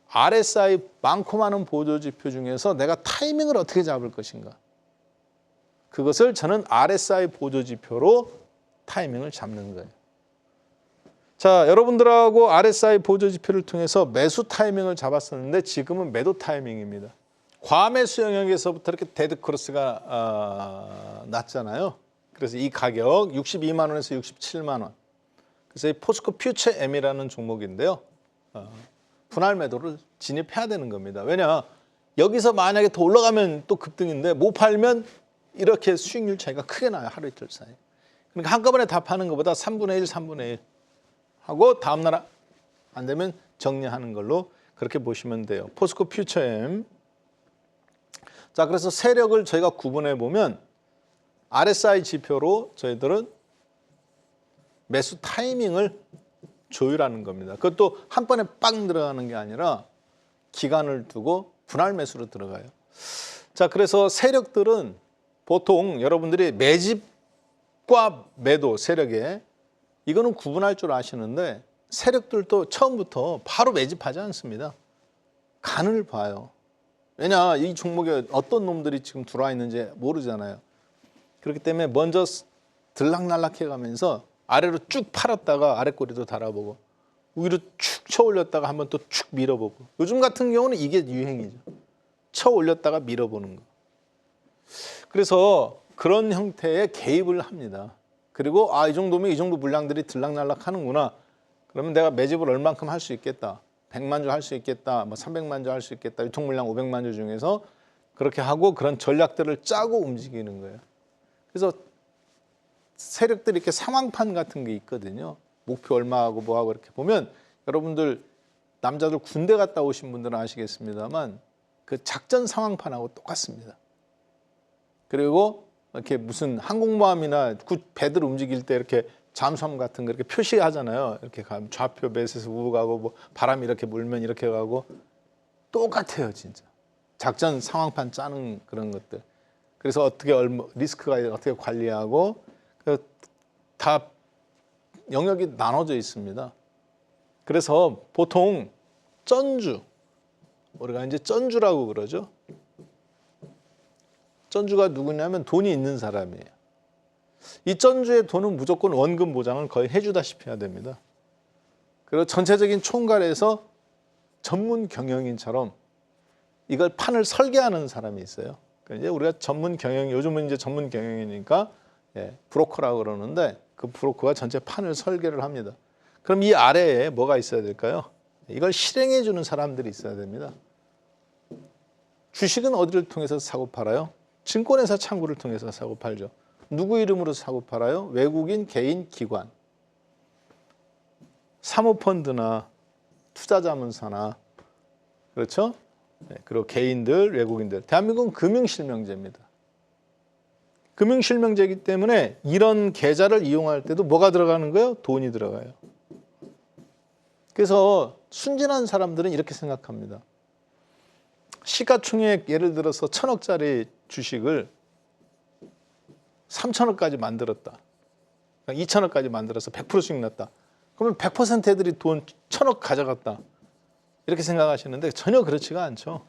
RSI 많고 많은 보조지표 중에서 내가 타이밍을 어떻게 잡을 것인가. 그것을 저는 RSI 보조지표로 타이밍을 잡는 거예요. 자, 여러분들하고 RSI 보조지표를 통해서 매수 타이밍을 잡았었는데 지금은 매도 타이밍입니다. 과매수 영역에서부터 이렇게 데드크로스가 났잖아요. 그래서 이 가격 62만 원에서 67만 원. 그래서 이 포스코 퓨처 M이라는 종목인데요. 분할 매도를 진입해야 되는 겁니다. 왜냐? 여기서 만약에 더 올라가면 또 급등인데 못 팔면 이렇게 수익률 차이가 크게 나요. 하루 이틀 사이. 그러니까 한꺼번에 다 파는 것보다 3분의 1, 3분의 1 하고 다음날 안 되면 정리하는 걸로 그렇게 보시면 돼요. 포스코 퓨처 M. 자, 그래서 세력을 저희가 구분해 보면 RSI 지표로 저희들은 매수 타이밍을 조율하는 겁니다. 그것도 한 번에 빵 들어가는 게 아니라 기간을 두고 분할 매수로 들어가요. 자, 그래서 세력들은 보통 여러분들이 매집과 매도 세력에 이거는 구분할 줄 아시는데 세력들도 처음부터 바로 매집하지 않습니다. 간을 봐요. 왜냐, 이 종목에 어떤 놈들이 지금 들어와 있는지 모르잖아요. 그렇기 때문에 먼저 들락날락 해가면서 아래로 쭉 팔았다가 아래 꼬리도 달아보고 위로 축 쳐 올렸다가 한번 또 축 밀어보고 요즘 같은 경우는 이게 유행이죠. 쳐 올렸다가 밀어보는 거. 그래서 그런 형태의 개입을 합니다. 그리고 이 정도면 이 정도 물량들이 들락날락 하는구나. 그러면 내가 매집을 얼만큼 할 수 있겠다. 100만 주 할 수 있겠다. 뭐 300만 주 할 수 있겠다. 유통 물량 500만 주 중에서 그렇게 하고 그런 전략들을 짜고 움직이는 거예요. 그래서 세력들이 이렇게 상황판 같은 게 있거든요. 목표 얼마하고 뭐하고 이렇게 보면 여러분들 남자들 군대 갔다 오신 분들은 아시겠습니다만 그 작전 상황판하고 똑같습니다. 그리고 이렇게 무슨 항공모함이나 배들 움직일 때 이렇게 잠수함 같은 거 이렇게 표시하잖아요. 이렇게 가면 좌표 배에서 우고 가고 뭐 바람이 이렇게 불면 이렇게 가고 똑같아요, 진짜. 작전 상황판 짜는 그런 것들. 그래서 어떻게 리스크가 어떻게 관리하고 다 영역이 나눠져 있습니다. 그래서 보통 전주, 우리가 이제 전주라고 그러죠. 전주가 누구냐면 돈이 있는 사람이에요. 이 전주의 돈은 무조건 원금 보장을 거의 해주다시피 해야 됩니다. 그리고 전체적인 총괄에서 전문 경영인처럼 이걸 판을 설계하는 사람이 있어요. 이제 우리가 전문 경영, 요즘은 이제 전문 경영이니까 브로커라고 그러는데 그 브로커가 전체 판을 설계를 합니다. 그럼 이 아래에 뭐가 있어야 될까요? 이걸 실행해 주는 사람들이 있어야 됩니다. 주식은 어디를 통해서 사고 팔아요? 증권회사 창구를 통해서 사고 팔죠. 누구 이름으로 사고 팔아요? 외국인, 개인, 기관. 사모펀드나 투자자문사나 그렇죠? 그리고 개인들, 외국인들. 대한민국은 금융실명제입니다. 금융실명제이기 때문에 이런 계좌를 이용할 때도 뭐가 들어가는 거예요? 돈이 들어가요. 그래서 순진한 사람들은 이렇게 생각합니다. 시가총액 예를 들어서 1,000억짜리 주식을 3,000억까지 만들었다. 2,000억까지 만들어서 100%씩 났다. 그러면 100% 애들이 돈 1,000억 가져갔다. 이렇게 생각하시는데 전혀 그렇지가 않죠.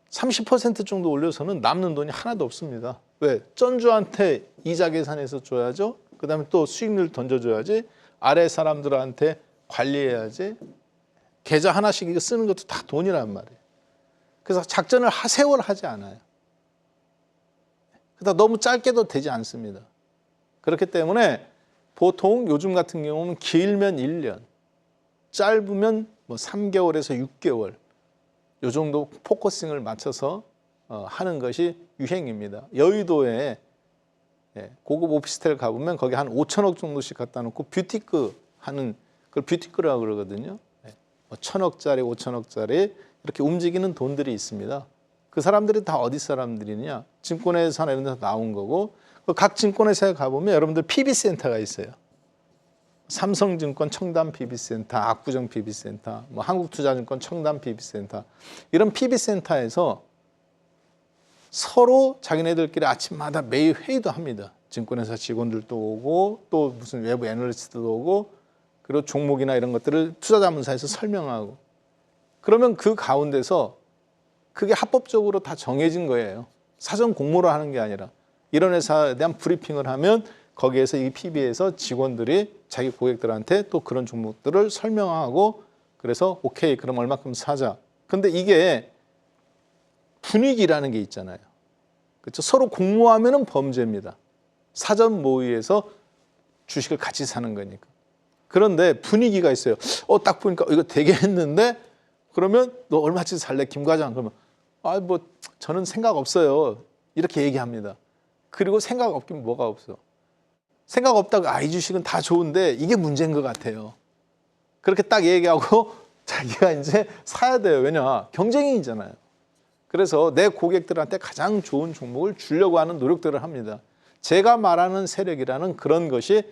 30% 정도 올려서는 남는 돈이 하나도 없습니다. 왜? 전주한테 이자 계산해서 줘야죠. 그 다음에 또 수익률 던져줘야지. 아래 사람들한테 관리해야지. 계좌 하나씩 이거 쓰는 것도 다 돈이란 말이에요. 그래서 작전을 세월 하지 않아요. 그러다 너무 짧게도 되지 않습니다. 그렇기 때문에 보통 요즘 같은 경우는 길면 1년, 짧으면 뭐 3개월에서 6개월 요 정도 포커싱을 맞춰서 하는 것이 유행입니다. 여의도에 고급 오피스텔 가보면 거기 한 5천억 정도씩 갖다 놓고 뷰티크 하는 그걸 뷰티크라고 그러거든요. 1,000억짜리, 5천억짜리 이렇게 움직이는 돈들이 있습니다. 그 사람들이 다 어디 사람들이냐? 증권회사나 이런 데서 나온 거고 각 증권회사에 가보면 여러분들 PB센터가 있어요. 삼성증권 청담 PB센터, 압구정 PB센터, 뭐 한국투자증권 청담 PB센터 이런 PB센터에서 서로 자기네들끼리 아침마다 매일 회의도 합니다. 증권회사 직원들도 오고 또 무슨 외부 애널리스트도 오고 그리고 종목이나 이런 것들을 투자자문사에서 설명하고 그러면 그 가운데서 그게 합법적으로 다 정해진 거예요. 사전 공모를 하는 게 아니라 이런 회사에 대한 브리핑을 하면 거기에서 이 PB에서 직원들이 자기 고객들한테 또 그런 종목들을 설명하고 그래서 오케이 그럼 얼마큼 사자. 근데 이게 분위기라는 게 있잖아요. 그렇죠? 서로 공모하면은 범죄입니다. 사전 모의에서 주식을 같이 사는 거니까. 그런데 분위기가 있어요. 딱 보니까 이거 되겠는데 그러면 너 얼마치 살래 김 과장 그러면 뭐 저는 생각 없어요. 이렇게 얘기합니다. 그리고 생각 없긴 뭐가 없어. 생각 없다고 이 주식은 다 좋은데 이게 문제인 것 같아요. 그렇게 딱 얘기하고 자기가 이제 사야 돼요. 왜냐? 경쟁인이잖아요. 그래서 내 고객들한테 가장 좋은 종목을 주려고 하는 노력들을 합니다. 제가 말하는 세력이라는 그런 것이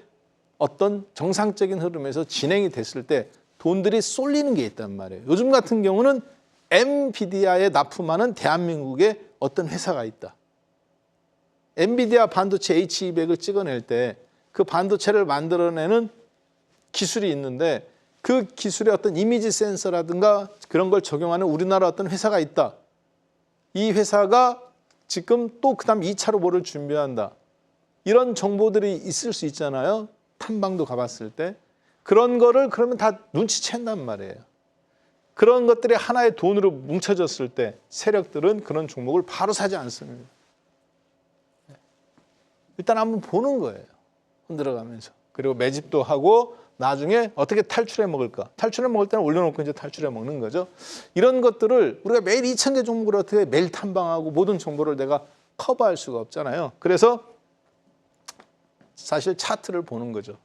어떤 정상적인 흐름에서 진행이 됐을 때 돈들이 쏠리는 게 있단 말이에요. 요즘 같은 경우는 엔비디아에 납품하는 대한민국의 어떤 회사가 있다. 엔비디아 반도체 H200을 찍어낼 때 그 반도체를 만들어내는 기술이 있는데 그 기술에 어떤 이미지 센서라든가 그런 걸 적용하는 우리나라 어떤 회사가 있다. 이 회사가 지금 또 그다음 2차로 뭐를 준비한다. 이런 정보들이 있을 수 있잖아요. 탐방도 가봤을 때. 그런 거를 그러면 다 눈치챈단 말이에요. 그런 것들이 하나의 돈으로 뭉쳐졌을 때 세력들은 그런 종목을 바로 사지 않습니다. 일단 한번 보는 거예요. 흔들어가면서. 그리고 매집도 하고 나중에 어떻게 탈출해 먹을까. 탈출해 먹을 때는 올려놓고 이제 탈출해 먹는 거죠. 이런 것들을 우리가 매일 2,000개 종목을 어떻게 매일 탐방하고 모든 정보를 내가 커버할 수가 없잖아요. 그래서 사실 차트를 보는 거죠.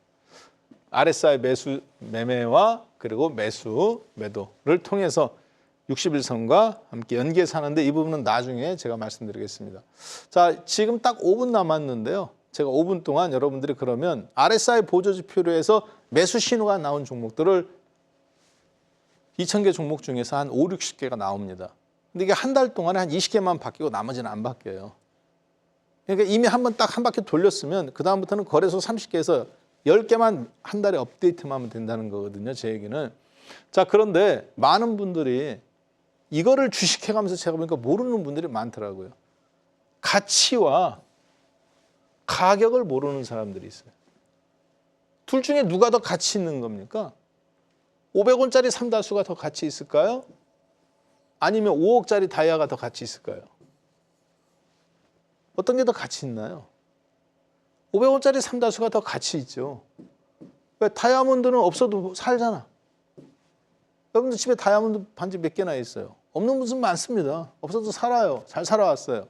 RSI 매수 매매와 그리고 매수 매도를 통해서 60일선과 함께 연계사는데 이 부분은 나중에 제가 말씀드리겠습니다. 자, 지금 딱 5분 남았는데요. 제가 5분 동안 여러분들이 그러면 RSI 보조지표로 해서 매수 신호가 나온 종목들을 2,000개 종목 중에서 한 5, 60개가 나옵니다. 근데 이게 한 달 동안에 한 20개만 바뀌고 나머지는 안 바뀌어요. 그러니까 이미 한번 딱 한 바퀴 돌렸으면 그다음부터는 거래소 30개에서 10개만 한 달에 업데이트만 하면 된다는 거거든요. 제 얘기는. 자, 그런데 많은 분들이 이거를 주식해가면서 제가 보니까 모르는 분들이 많더라고요. 가치와 가격을 모르는 사람들이 있어요. 둘 중에 누가 더 가치 있는 겁니까? 500원짜리 삼다수가 더 가치 있을까요? 아니면 5억짜리 다이아가 더 가치 있을까요? 어떤 게 더 가치 있나요? 500원짜리 삼다수가 더 가치 있죠. 왜? 다이아몬드는 없어도 살잖아. 여러분들 집에 다이아몬드 반지 몇 개나 있어요? 없는 분은 많습니다. 없어도 살아요. 잘 살아왔어요.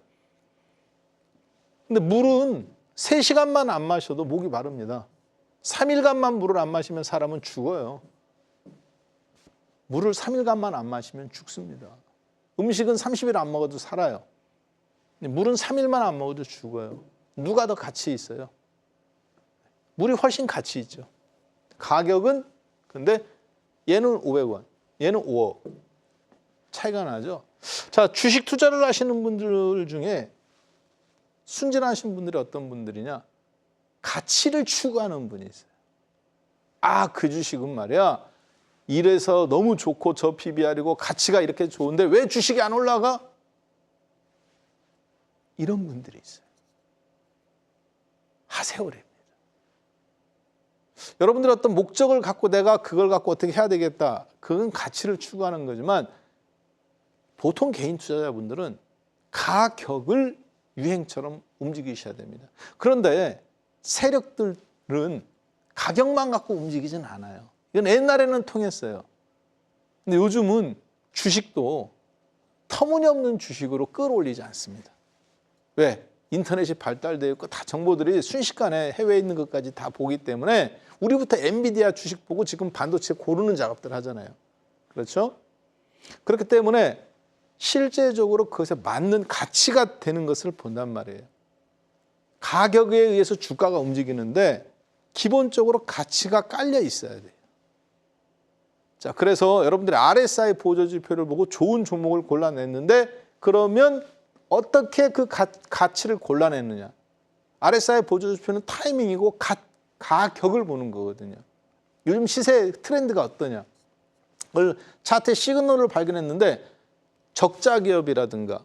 근데 물은 3시간만 안 마셔도 목이 마릅니다. 3일간만 물을 안 마시면 사람은 죽어요. 물을 3일간만 안 마시면 죽습니다. 음식은 30일 안 먹어도 살아요. 물은 3일만 안 먹어도 죽어요. 누가 더 가치 있어요? 물이 훨씬 가치 있죠. 가격은 근데 얘는 500원, 얘는 5억. 차이가 나죠. 자, 주식 투자를 하시는 분들 중에 순진하신 분들이 어떤 분들이냐? 가치를 추구하는 분이 있어요. 아, 그 주식은 말이야. 이래서 너무 좋고 저 PBR이고 가치가 이렇게 좋은데 왜 주식이 안 올라가? 이런 분들이 있어요. 하세요랍니다. 여러분들이 어떤 목적을 갖고 내가 그걸 갖고 어떻게 해야 되겠다. 그건 가치를 추구하는 거지만 보통 개인 투자자분들은 가격을 유행처럼 움직이셔야 됩니다. 그런데 세력들은 가격만 갖고 움직이진 않아요. 이건 옛날에는 통했어요. 근데 요즘은 주식도 터무니없는 주식으로 끌어올리지 않습니다. 왜? 인터넷이 발달되어 있고 다 정보들이 순식간에 해외에 있는 것까지 다 보기 때문에 우리부터 엔비디아 주식 보고 지금 반도체 고르는 작업들 하잖아요. 그렇죠? 그렇기 때문에 실제적으로 그것에 맞는 가치가 되는 것을 본단 말이에요. 가격에 의해서 주가가 움직이는데 기본적으로 가치가 깔려 있어야 돼요. 자, 그래서 여러분들이 RSI 보조지표를 보고 좋은 종목을 골라냈는데 그러면 어떻게 그 가치를 골라냈느냐. RSI 보조지표는 타이밍이고 가격을 보는 거거든요. 요즘 시세 트렌드가 어떠냐. 그걸 차트의 시그널을 발견했는데 적자 기업이라든가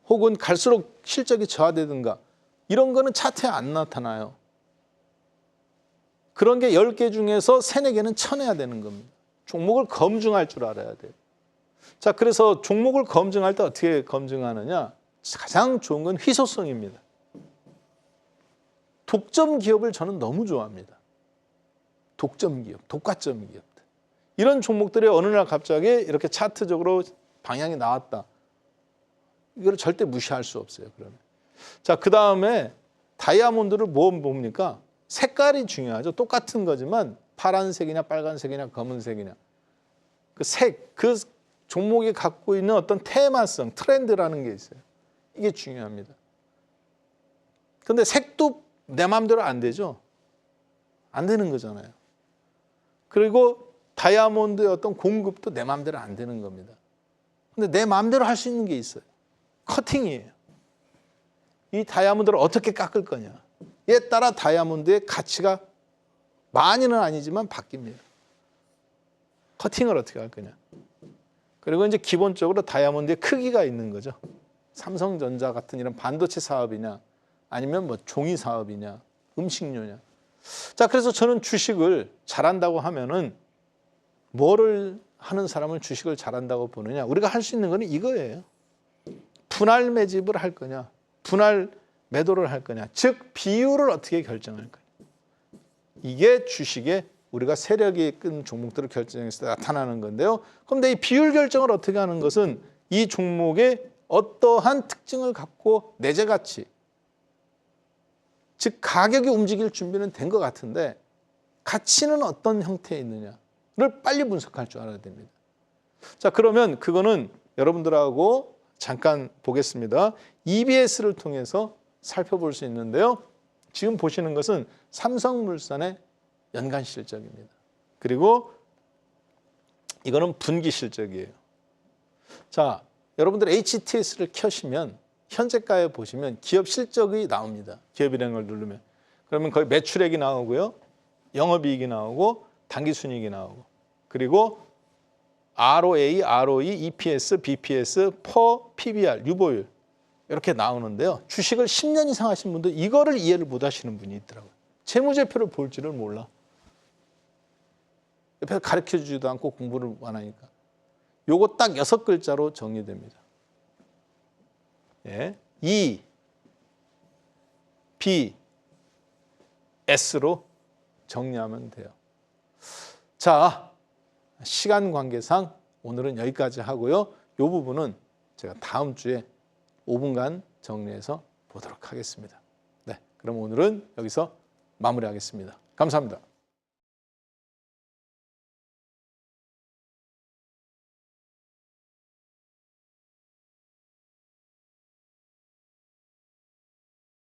혹은 갈수록 실적이 저하되든가 이런 거는 차트에 안 나타나요. 그런 게 10개 중에서 3, 4개는 쳐내야 되는 겁니다. 종목을 검증할 줄 알아야 돼요. 자, 그래서 종목을 검증할 때 어떻게 검증하느냐? 가장 좋은 건 희소성입니다. 독점 기업을 저는 너무 좋아합니다. 독점 기업, 독과점 기업들. 이런 종목들이 어느 날 갑자기 이렇게 차트적으로 방향이 나왔다. 이걸 절대 무시할 수 없어요. 그러면. 자, 그 다음에 다이아몬드를 뭐 봅니까? 색깔이 중요하죠. 똑같은 거지만 파란색이냐 빨간색이냐 검은색이냐. 그 색, 그 종목이 갖고 있는 어떤 테마성, 트렌드라는 게 있어요. 이게 중요합니다. 근데 색도 내 마음대로 안 되죠. 안 되는 거잖아요. 그리고 다이아몬드의 어떤 공급도 내 마음대로 안 되는 겁니다. 근데 내 마음대로 할 수 있는 게 있어요. 커팅이에요. 이 다이아몬드를 어떻게 깎을 거냐. 이에 따라 다이아몬드의 가치가 많이는 아니지만 바뀝니다. 커팅을 어떻게 할 거냐. 그리고 이제 기본적으로 다이아몬드의 크기가 있는 거죠. 삼성전자 같은 이런 반도체 사업이냐 아니면 뭐 종이 사업이냐 음식료냐. 자, 그래서 저는 주식을 잘한다고 하면은 뭐를 하는 사람을 주식을 잘한다고 보느냐. 우리가 할 수 있는 거는 이거예요. 분할 매집을 할 거냐 분할 매도를 할 거냐. 즉 비율을 어떻게 결정할 거냐. 이게 주식의 우리가 세력이 끈 종목들을 결정해서 때 나타나는 건데요. 그런데 이 비율 결정을 어떻게 하는 것은 이 종목의 어떠한 특징을 갖고 내재 가치, 즉 가격이 움직일 준비는 된 것 같은데 가치는 어떤 형태에 있느냐를 빨리 분석할 줄 알아야 됩니다. 자, 그러면 그거는 여러분들하고 잠깐 보겠습니다. EBS를 통해서 살펴볼 수 있는데요. 지금 보시는 것은 삼성물산의 연간 실적입니다. 그리고 이거는 분기 실적이에요. 자, 여러분들 HTS를 켜시면 현재가에 보시면 기업 실적이 나옵니다. 기업이라는 걸 누르면. 그러면 거기 매출액이 나오고요. 영업이익이 나오고 당기순이익이 나오고 그리고 ROA, ROE, EPS, BPS, per PBR, 유보율 이렇게 나오는데요. 주식을 10년 이상 하신 분들 이거를 이해를 못 하시는 분이 있더라고요. 재무제표를 볼 줄을 몰라. 옆에서 가르쳐주지도 않고 공부를 안 하니까. 요거 딱 6글자로 정리됩니다. 예. E, B, S로 정리하면 돼요. 자, 시간 관계상 오늘은 여기까지 하고요. 이 부분은 제가 다음 주에 5분간 정리해서 보도록 하겠습니다. 네, 그럼 오늘은 여기서 마무리하겠습니다. 감사합니다.